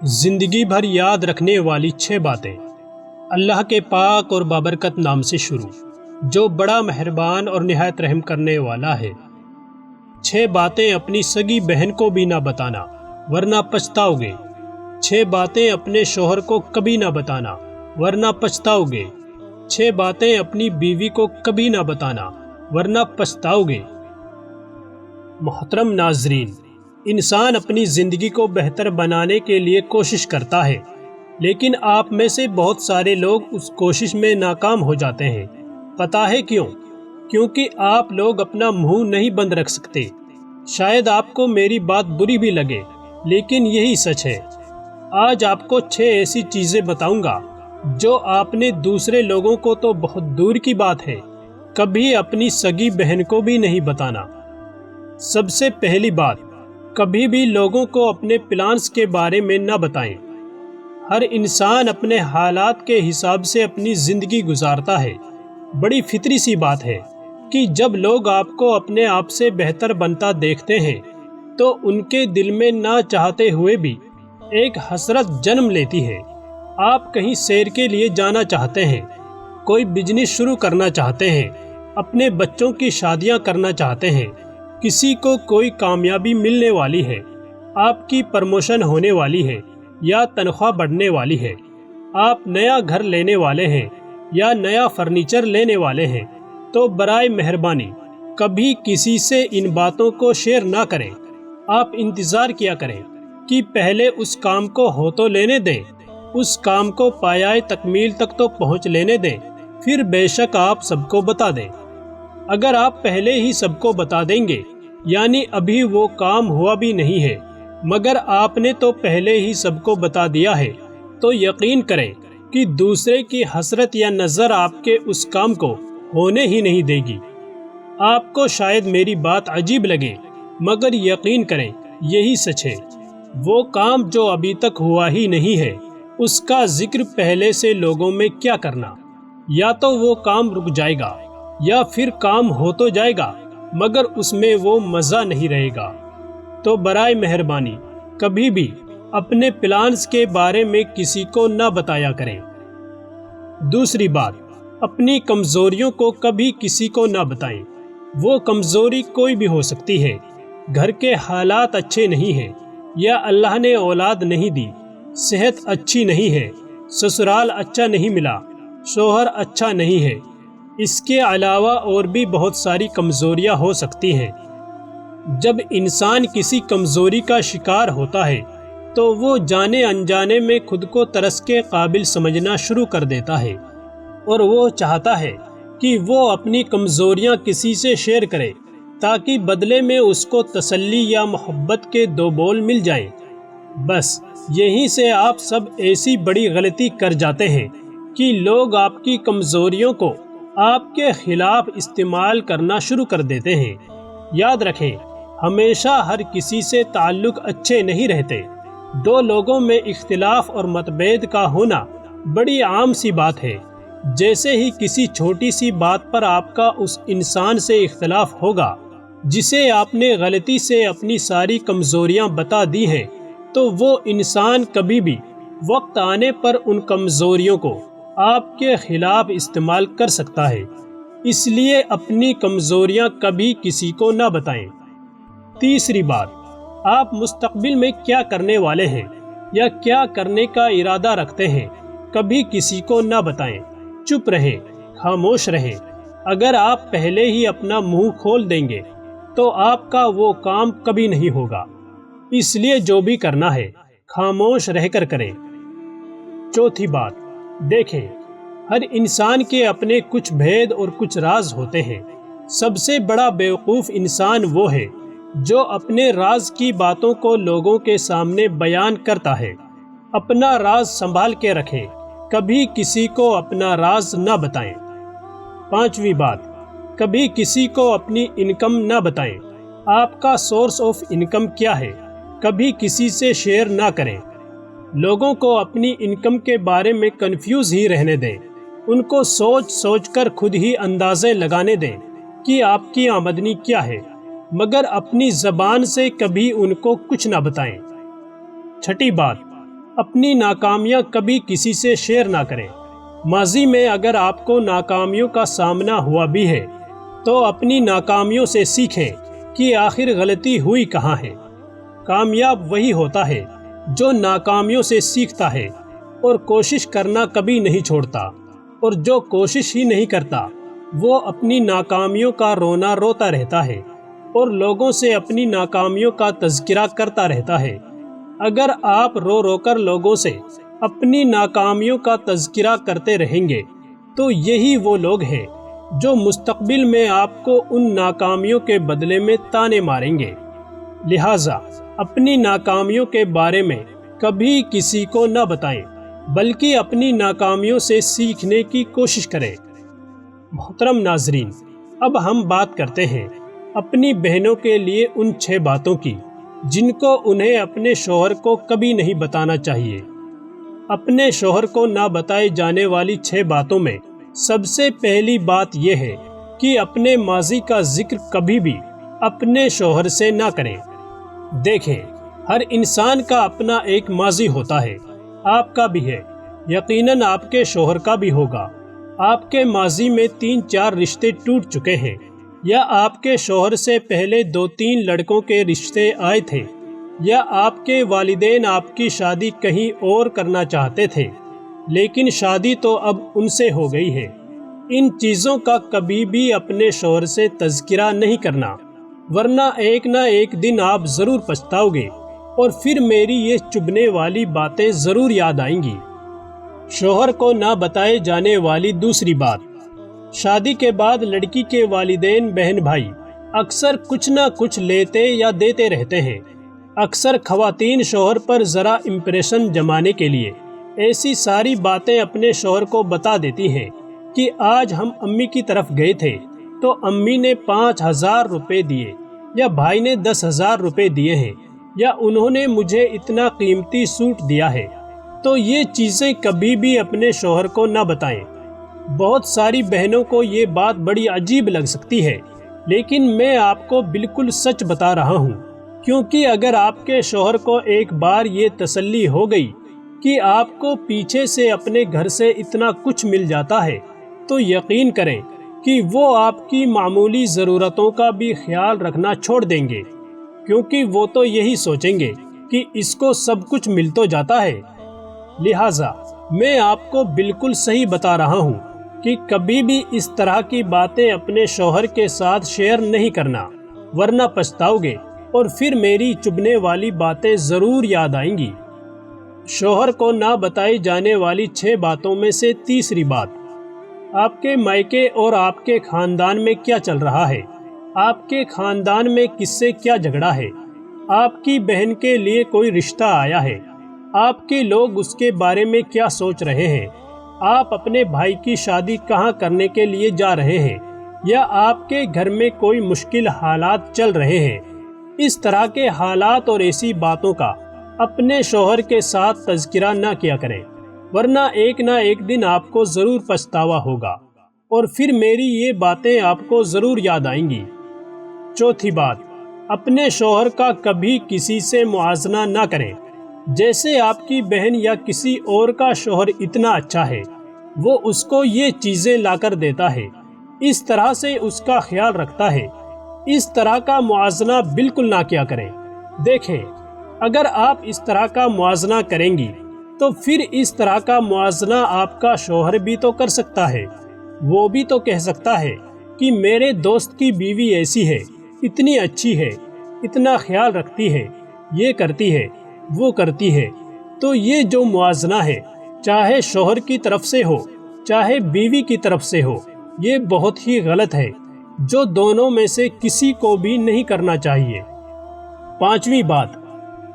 زندگی بھر یاد رکھنے والی 6 باتیں۔ اللہ کے پاک اور بابرکت نام سے شروع، جو بڑا مہربان اور نہایت رحم کرنے والا ہے۔ 6 باتیں اپنی سگی بہن کو بھی نہ بتانا ورنہ پچھتاؤ گے۔ 6 باتیں اپنے شوہر کو کبھی نہ بتانا ورنہ پچھتاؤ گے۔ 6 باتیں اپنی بیوی کو کبھی نہ بتانا ورنہ پچھتاؤ گے۔ محترم ناظرین، انسان اپنی زندگی کو بہتر بنانے کے لیے کوشش کرتا ہے، لیکن آپ میں سے بہت سارے لوگ اس کوشش میں ناکام ہو جاتے ہیں۔ پتہ ہے کیوں؟ کیونکہ آپ لوگ اپنا منہ نہیں بند رکھ سکتے۔ شاید آپ کو میری بات بری بھی لگے، لیکن یہی سچ ہے۔ آج آپ کو 6 ایسی چیزیں بتاؤں گا جو آپ نے دوسرے لوگوں کو تو بہت دور کی بات ہے، کبھی اپنی سگی بہن کو بھی نہیں بتانا۔ سب سے پہلی بات، کبھی بھی لوگوں کو اپنے پلانز کے بارے میں نہ بتائیں۔ ہر انسان اپنے حالات کے حساب سے اپنی زندگی گزارتا ہے۔ بڑی فطری سی بات ہے کہ جب لوگ آپ کو اپنے آپ سے بہتر بنتا دیکھتے ہیں تو ان کے دل میں نہ چاہتے ہوئے بھی ایک حسرت جنم لیتی ہے۔ آپ کہیں سیر کے لیے جانا چاہتے ہیں، کوئی بزنس شروع کرنا چاہتے ہیں، اپنے بچوں کی شادیاں کرنا چاہتے ہیں، کسی کو کوئی کامیابی ملنے والی ہے، آپ کی پروموشن ہونے والی ہے یا تنخواہ بڑھنے والی ہے، آپ نیا گھر لینے والے ہیں یا نیا فرنیچر لینے والے ہیں، تو برائے مہربانی کبھی کسی سے ان باتوں کو شیئر نہ کریں۔ آپ انتظار کیا کریں کہ پہلے اس کام کو ہو تو لینے دیں، اس کام کو پایۂ تکمیل تک تو پہنچ لینے دیں، پھر بے شک آپ سب کو بتا دیں۔ اگر آپ پہلے ہی سب کو بتا دیں گے، یعنی ابھی وہ کام ہوا بھی نہیں ہے مگر آپ نے تو پہلے ہی سب کو بتا دیا ہے، تو یقین کریں کہ دوسرے کی حسرت یا نظر آپ کے اس کام کو ہونے ہی نہیں دے گی۔ آپ کو شاید میری بات عجیب لگے، مگر یقین کریں یہی سچ ہے۔ وہ کام جو ابھی تک ہوا ہی نہیں ہے، اس کا ذکر پہلے سے لوگوں میں کیا کرنا؟ یا تو وہ کام رک جائے گا یا پھر کام ہو تو جائے گا مگر اس میں وہ مزہ نہیں رہے گا۔ تو برائے مہربانی کبھی بھی اپنے پلانز کے بارے میں کسی کو نہ بتایا کریں۔ دوسری بات، اپنی کمزوریوں کو کبھی کسی کو نہ بتائیں۔ وہ کمزوری کوئی بھی ہو سکتی ہے۔ گھر کے حالات اچھے نہیں ہیں، یا اللہ نے اولاد نہیں دی، صحت اچھی نہیں ہے، سسرال اچھا نہیں ملا، شوہر اچھا نہیں ہے۔ اس کے علاوہ اور بھی بہت ساری کمزوریاں ہو سکتی ہیں۔ جب انسان کسی کمزوری کا شکار ہوتا ہے تو وہ جانے انجانے میں خود کو ترس کے قابل سمجھنا شروع کر دیتا ہے، اور وہ چاہتا ہے کہ وہ اپنی کمزوریاں کسی سے شیئر کرے تاکہ بدلے میں اس کو تسلی یا محبت کے 2 بول مل جائیں۔ بس یہیں سے آپ سب ایسی بڑی غلطی کر جاتے ہیں کہ لوگ آپ کی کمزوریوں کو آپ کے خلاف استعمال کرنا شروع کر دیتے ہیں۔ یاد رکھیں، ہمیشہ ہر کسی سے تعلق اچھے نہیں رہتے۔ 2 لوگوں میں اختلاف اور متبھید کا ہونا بڑی عام سی بات ہے۔ جیسے ہی کسی چھوٹی سی بات پر آپ کا اس انسان سے اختلاف ہوگا جسے آپ نے غلطی سے اپنی ساری کمزوریاں بتا دی ہیں، تو وہ انسان کبھی بھی وقت آنے پر ان کمزوریوں کو آپ کے خلاف استعمال کر سکتا ہے۔ اس لیے اپنی کمزوریاں کبھی کسی کو نہ بتائیں۔ تیسری بات، آپ مستقبل میں کیا کرنے والے ہیں یا کیا کرنے کا ارادہ رکھتے ہیں، کبھی کسی کو نہ بتائیں۔ چپ رہیں، خاموش رہیں۔ اگر آپ پہلے ہی اپنا منہ کھول دیں گے تو آپ کا وہ کام کبھی نہیں ہوگا۔ اس لیے جو بھی کرنا ہے خاموش رہ کر کریں۔ چوتھی بات، دیکھیں، ہر انسان کے اپنے کچھ بھید اور کچھ راز ہوتے ہیں۔ سب سے بڑا بیوقوف انسان وہ ہے جو اپنے راز کی باتوں کو لوگوں کے سامنے بیان کرتا ہے۔ اپنا راز سنبھال کے رکھیں، کبھی کسی کو اپنا راز نہ بتائیں۔ 5ویں بات، کبھی کسی کو اپنی انکم نہ بتائیں۔ آپ کا سورس آف انکم کیا ہے، کبھی کسی سے شیئر نہ کریں۔ لوگوں کو اپنی انکم کے بارے میں کنفیوز ہی رہنے دیں۔ ان کو سوچ سوچ کر خود ہی اندازے لگانے دیں کہ آپ کی آمدنی کیا ہے، مگر اپنی زبان سے کبھی ان کو کچھ نہ بتائیں۔ 6ٹھی بات، اپنی ناکامیاں کبھی کسی سے شیئر نہ کریں۔ ماضی میں اگر آپ کو ناکامیوں کا سامنا ہوا بھی ہے تو اپنی ناکامیوں سے سیکھیں کہ آخر غلطی ہوئی کہاں ہے۔ کامیاب وہی ہوتا ہے جو ناکامیوں سے سیکھتا ہے اور کوشش کرنا کبھی نہیں چھوڑتا، اور جو کوشش ہی نہیں کرتا وہ اپنی ناکامیوں کا رونا روتا رہتا ہے اور لوگوں سے اپنی ناکامیوں کا تذکرہ کرتا رہتا ہے۔ اگر آپ رو رو کر لوگوں سے اپنی ناکامیوں کا تذکرہ کرتے رہیں گے تو یہی وہ لوگ ہیں جو مستقبل میں آپ کو ان ناکامیوں کے بدلے میں تانے ماریں گے۔ لہٰذا اپنی ناکامیوں کے بارے میں کبھی کسی کو نہ بتائیں، بلکہ اپنی ناکامیوں سے سیکھنے کی کوشش کریں۔ محترم ناظرین، اب ہم بات کرتے ہیں اپنی بہنوں کے لیے ان 6 باتوں کی جن کو انہیں اپنے شوہر کو کبھی نہیں بتانا چاہیے۔ اپنے شوہر کو نہ بتائی جانے والی 6 باتوں میں سب سے پہلی بات یہ ہے کہ اپنے ماضی کا ذکر کبھی بھی اپنے شوہر سے نہ کریں۔ دیکھیں، ہر انسان کا اپنا ایک ماضی ہوتا ہے، آپ کا بھی ہے، یقیناً آپ کے شوہر کا بھی ہوگا۔ آپ کے ماضی میں 3-4 رشتے ٹوٹ چکے ہیں، یا آپ کے شوہر سے پہلے 2-3 لڑکوں کے رشتے آئے تھے، یا آپ کے والدین آپ کی شادی کہیں اور کرنا چاہتے تھے لیکن شادی تو اب ان سے ہو گئی ہے۔ ان چیزوں کا کبھی بھی اپنے شوہر سے تذکرہ نہیں کرنا، ورنہ ایک نہ ایک دن آپ ضرور پچھتاؤ گے اور پھر میری یہ چبھنے والی باتیں ضرور یاد آئیں گی۔ شوہر کو نہ بتائے جانے والی دوسری بات، شادی کے بعد لڑکی کے والدین بہن بھائی اکثر کچھ نہ کچھ لیتے یا دیتے رہتے ہیں۔ اکثر خواتین شوہر پر ذرا امپریشن جمانے کے لیے ایسی ساری باتیں اپنے شوہر کو بتا دیتی ہیں کہ آج ہم امی کی طرف گئے تھے تو امی نے 5,000 روپے دیے، یا بھائی نے 10,000 روپے دیے ہیں، یا انہوں نے مجھے اتنا قیمتی سوٹ دیا ہے۔ تو یہ چیزیں کبھی بھی اپنے شوہر کو نہ بتائیں۔ بہت ساری بہنوں کو یہ بات بڑی عجیب لگ سکتی ہے، لیکن میں آپ کو بالکل سچ بتا رہا ہوں، کیونکہ اگر آپ کے شوہر کو ایک بار یہ تسلی ہو گئی کہ آپ کو پیچھے سے اپنے گھر سے اتنا کچھ مل جاتا ہے تو یقین کریں کہ وہ آپ کی معمولی ضرورتوں کا بھی خیال رکھنا چھوڑ دیں گے، کیونکہ وہ تو یہی سوچیں گے کہ اس کو سب کچھ مل تو جاتا ہے۔ لہٰذا میں آپ کو بالکل صحیح بتا رہا ہوں کہ کبھی بھی اس طرح کی باتیں اپنے شوہر کے ساتھ شیئر نہیں کرنا، ورنہ پچھتاؤ گے اور پھر میری چبھنے والی باتیں ضرور یاد آئیں گی۔ شوہر کو نہ بتائی جانے والی 6 باتوں میں سے تیسری بات، آپ کے مائکے اور آپ کے خاندان میں کیا چل رہا ہے، آپ کے خاندان میں کس سے کیا جھگڑا ہے، آپ کی بہن کے لیے کوئی رشتہ آیا ہے، آپ کے لوگ اس کے بارے میں کیا سوچ رہے ہیں، آپ اپنے بھائی کی شادی کہاں کرنے کے لیے جا رہے ہیں، یا آپ کے گھر میں کوئی مشکل حالات چل رہے ہیں۔ اس طرح کے حالات اور ایسی باتوں کا اپنے شوہر کے ساتھ تذکرہ نہ کیا کریں، ورنہ ایک نہ ایک دن آپ کو ضرور پچھتاوا ہوگا اور پھر میری یہ باتیں آپ کو ضرور یاد آئیں گی۔ چوتھی بات، اپنے شوہر کا کبھی کسی سے موازنہ نہ کریں۔ جیسے آپ کی بہن یا کسی اور کا شوہر اتنا اچھا ہے، وہ اس کو یہ چیزیں لا کر دیتا ہے، اس طرح سے اس کا خیال رکھتا ہے، اس طرح کا موازنہ بالکل نہ کیا کریں۔ دیکھیں، اگر آپ اس طرح کا موازنہ کریں گی تو پھر اس طرح کا موازنہ آپ کا شوہر بھی تو کر سکتا ہے۔ وہ بھی تو کہہ سکتا ہے کہ میرے دوست کی بیوی ایسی ہے، اتنی اچھی ہے، اتنا خیال رکھتی ہے، یہ کرتی ہے، وہ کرتی ہے۔ تو یہ جو موازنہ ہے، چاہے شوہر کی طرف سے ہو چاہے بیوی کی طرف سے ہو، یہ بہت ہی غلط ہے، جو دونوں میں سے کسی کو بھی نہیں کرنا چاہیے۔ پانچویں بات،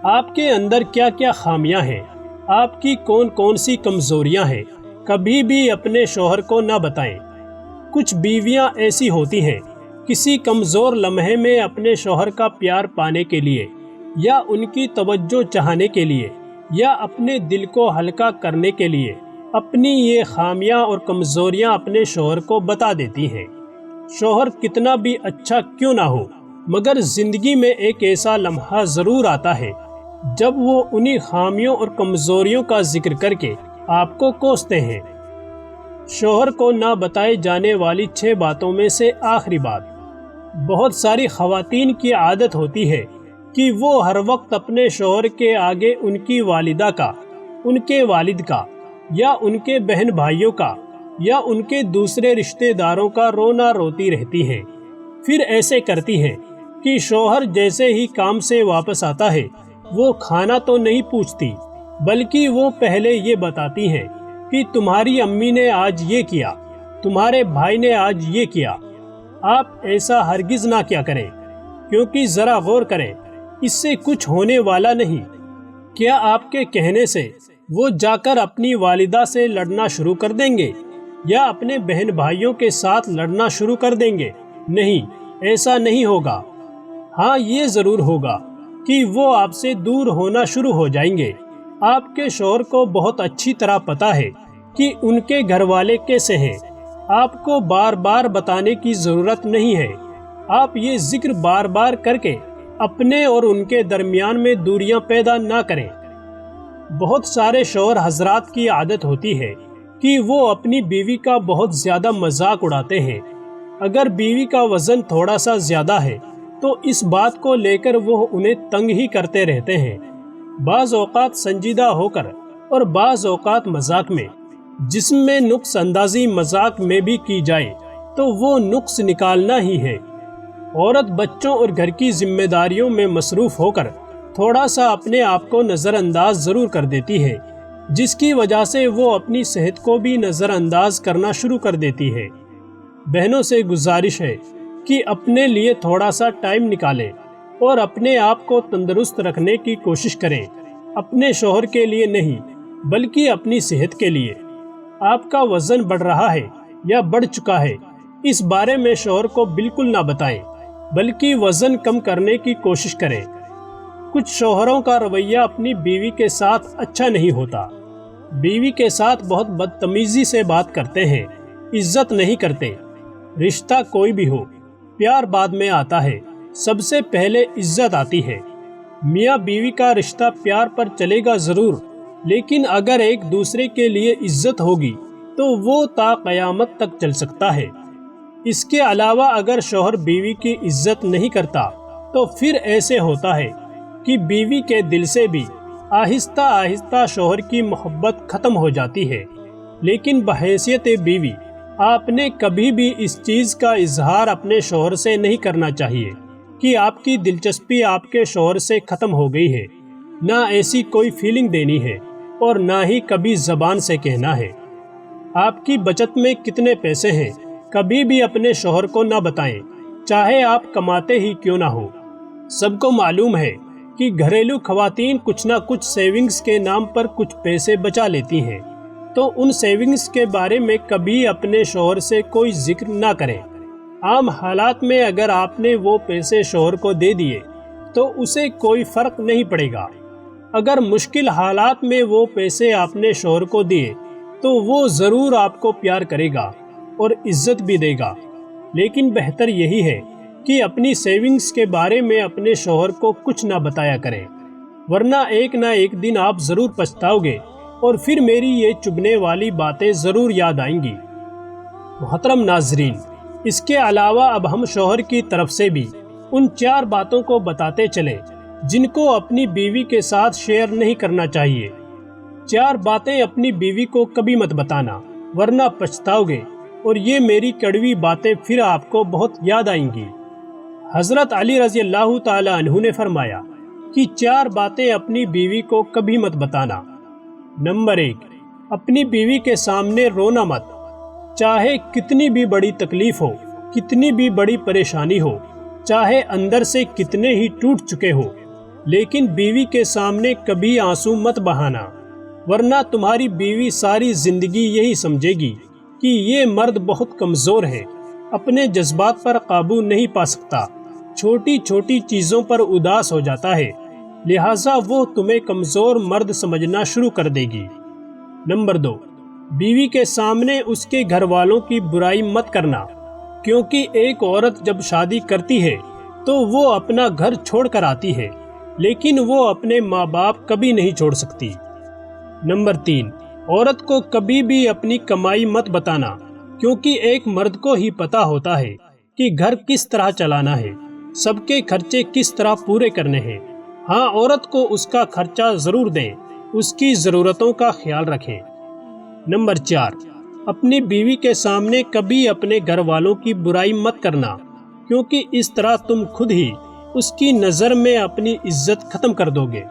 آپ کے اندر کیا کیا خامیاں ہیں، آپ کی کون کون سی کمزوریاں ہیں، کبھی بھی اپنے شوہر کو نہ بتائیں۔ کچھ بیویاں ایسی ہوتی ہیں، کسی کمزور لمحے میں اپنے شوہر کا پیار پانے کے لیے یا ان کی توجہ چاہنے کے لیے یا اپنے دل کو ہلکا کرنے کے لیے اپنی یہ خامیاں اور کمزوریاں اپنے شوہر کو بتا دیتی ہیں۔ شوہر کتنا بھی اچھا کیوں نہ ہو، مگر زندگی میں ایک ایسا لمحہ ضرور آتا ہے جب وہ انہی خامیوں اور کمزوریوں کا ذکر کر کے آپ کو کوستے ہیں۔ شوہر کو نہ بتائی جانے والی 6 باتوں میں سے آخری بات، بہت ساری خواتین کی عادت ہوتی ہے کہ وہ ہر وقت اپنے شوہر کے آگے ان کی والدہ کا، ان کے والد کا، یا ان کے بہن بھائیوں کا، یا ان کے دوسرے رشتہ داروں کا رونا روتی رہتی ہیں۔ پھر ایسے کرتی ہیں کہ شوہر جیسے ہی کام سے واپس آتا ہے وہ کھانا تو نہیں پوچھتی، بلکہ وہ پہلے یہ بتاتی ہیں کہ تمہاری امی نے آج یہ کیا، تمہارے بھائی نے آج یہ کیا۔ آپ ایسا ہرگز نہ کیا کریں، کیونکہ ذرا غور کریں، اس سے کچھ ہونے والا نہیں۔ کیا آپ کے کہنے سے وہ جا کر اپنی والدہ سے لڑنا شروع کر دیں گے یا اپنے بہن بھائیوں کے ساتھ لڑنا شروع کر دیں گے؟ نہیں، ایسا نہیں ہوگا۔ ہاں، یہ ضرور ہوگا کہ وہ آپ سے دور ہونا شروع ہو جائیں گے۔ آپ کے شوہر کو بہت اچھی طرح پتا ہے کہ ان کے گھر والے کیسے ہیں۔ آپ کو بار بار بتانے کی ضرورت نہیں ہے۔ آپ یہ ذکر بار بار کر کے اپنے اور ان کے درمیان میں دوریاں پیدا نہ کریں۔ بہت سارے شوہر حضرات کی عادت ہوتی ہے کہ وہ اپنی بیوی کا بہت زیادہ مذاق اڑاتے ہیں۔ اگر بیوی کا وزن تھوڑا سا زیادہ ہے تو اس بات کو لے کر وہ انہیں تنگ ہی کرتے رہتے ہیں، بعض اوقات سنجیدہ ہو کر اور بعض اوقات مذاق میں۔ جسم میں نقص اندازی مذاق میں بھی کی جائے تو وہ نقص نکالنا ہی ہے۔ عورت بچوں اور گھر کی ذمہ داریوں میں مصروف ہو کر تھوڑا سا اپنے آپ کو نظر انداز ضرور کر دیتی ہے، جس کی وجہ سے وہ اپنی صحت کو بھی نظر انداز کرنا شروع کر دیتی ہے۔ بہنوں سے گزارش ہے کہ اپنے لیے تھوڑا سا ٹائم نکالیں اور اپنے آپ کو تندرست رکھنے کی کوشش کریں، اپنے شوہر کے لیے نہیں بلکہ اپنی صحت کے لیے۔ آپ کا وزن بڑھ رہا ہے یا بڑھ چکا ہے، اس بارے میں شوہر کو بالکل نہ بتائیں، بلکہ وزن کم کرنے کی کوشش کریں۔ کچھ شوہروں کا رویہ اپنی بیوی کے ساتھ اچھا نہیں ہوتا، بیوی کے ساتھ بہت بدتمیزی سے بات کرتے ہیں، عزت نہیں کرتے۔ رشتہ کوئی بھی ہو، پیار بعد میں آتا ہے، سب سے پہلے عزت آتی ہے۔ میاں بیوی کا رشتہ پیار پر چلے گا ضرور، لیکن اگر ایک دوسرے کے لیے عزت ہوگی تو وہ تا قیامت تک چل سکتا ہے۔ اس کے علاوہ اگر شوہر بیوی کی عزت نہیں کرتا تو پھر ایسے ہوتا ہے کہ بیوی کے دل سے بھی آہستہ آہستہ شوہر کی محبت ختم ہو جاتی ہے۔ لیکن بحیثیت بیوی آپ نے کبھی بھی اس چیز کا اظہار اپنے شوہر سے نہیں کرنا چاہیے کہ آپ کی دلچسپی آپ کے شوہر سے ختم ہو گئی ہے۔ نہ ایسی کوئی فیلنگ دینی ہے اور نہ ہی کبھی زبان سے کہنا ہے۔ آپ کی بچت میں کتنے پیسے ہیں کبھی بھی اپنے شوہر کو نہ بتائیں، چاہے آپ کماتے ہی کیوں نہ ہو۔ سب کو معلوم ہے کہ گھریلو خواتین کچھ نہ کچھ سیونگز کے نام پر کچھ پیسے بچا لیتی ہیں، تو ان سیونگز کے بارے میں کبھی اپنے شوہر سے کوئی ذکر نہ کریں۔ عام حالات میں اگر آپ نے وہ پیسے شوہر کو دے دیے تو اسے کوئی فرق نہیں پڑے گا۔ اگر مشکل حالات میں وہ پیسے آپ نے شوہر کو دیے تو وہ ضرور آپ کو پیار کرے گا اور عزت بھی دے گا، لیکن بہتر یہی ہے کہ اپنی سیونگز کے بارے میں اپنے شوہر کو کچھ نہ بتایا کریں، ورنہ ایک نہ ایک دن آپ ضرور پچھتاؤ گے اور پھر میری یہ چبھنے والی باتیں ضرور یاد آئیں گی۔ محترم ناظرین، اس کے علاوہ اب ہم شوہر کی طرف سے بھی ان 4 باتوں کو بتاتے چلیں جن کو اپنی بیوی کے ساتھ شیئر نہیں کرنا چاہیے۔ 4 باتیں اپنی بیوی کو کبھی مت بتانا، ورنہ پچھتاؤ گے اور یہ میری کڑوی باتیں پھر آپ کو بہت یاد آئیں گی۔ حضرت علی رضی اللہ تعالی عنہ نے فرمایا کہ 4 باتیں اپنی بیوی کو کبھی مت بتانا۔ نمبر 1، اپنی بیوی کے سامنے رونا مت۔ چاہے کتنی بھی بڑی تکلیف ہو، کتنی بھی بڑی پریشانی ہو، چاہے اندر سے کتنے ہی ٹوٹ چکے ہو، لیکن بیوی کے سامنے کبھی آنسو مت بہانا، ورنہ تمہاری بیوی ساری زندگی یہی سمجھے گی کہ یہ مرد بہت کمزور ہے، اپنے جذبات پر قابو نہیں پا سکتا، چھوٹی چھوٹی چیزوں پر اداس ہو جاتا ہے، لہٰذا وہ تمہیں کمزور مرد سمجھنا شروع کر دے گی۔ نمبر 2، بیوی کے سامنے اس کے گھر والوں کی برائی مت کرنا، کیونکہ ایک عورت جب شادی کرتی ہے تو وہ اپنا گھر چھوڑ کر آتی ہے، لیکن وہ اپنے ماں باپ کبھی نہیں چھوڑ سکتی۔ نمبر 3، عورت کو کبھی بھی اپنی کمائی مت بتانا، کیونکہ ایک مرد کو ہی پتا ہوتا ہے کہ گھر کس طرح چلانا ہے، سب کے خرچے کس طرح پورے کرنے ہیں۔ ہاں، عورت کو اس کا خرچہ ضرور دیں، اس کی ضرورتوں کا خیال رکھیں۔ نمبر 4، اپنی بیوی کے سامنے کبھی اپنے گھر والوں کی برائی مت کرنا، کیونکہ اس طرح تم خود ہی اس کی نظر میں اپنی عزت ختم کر دو گے۔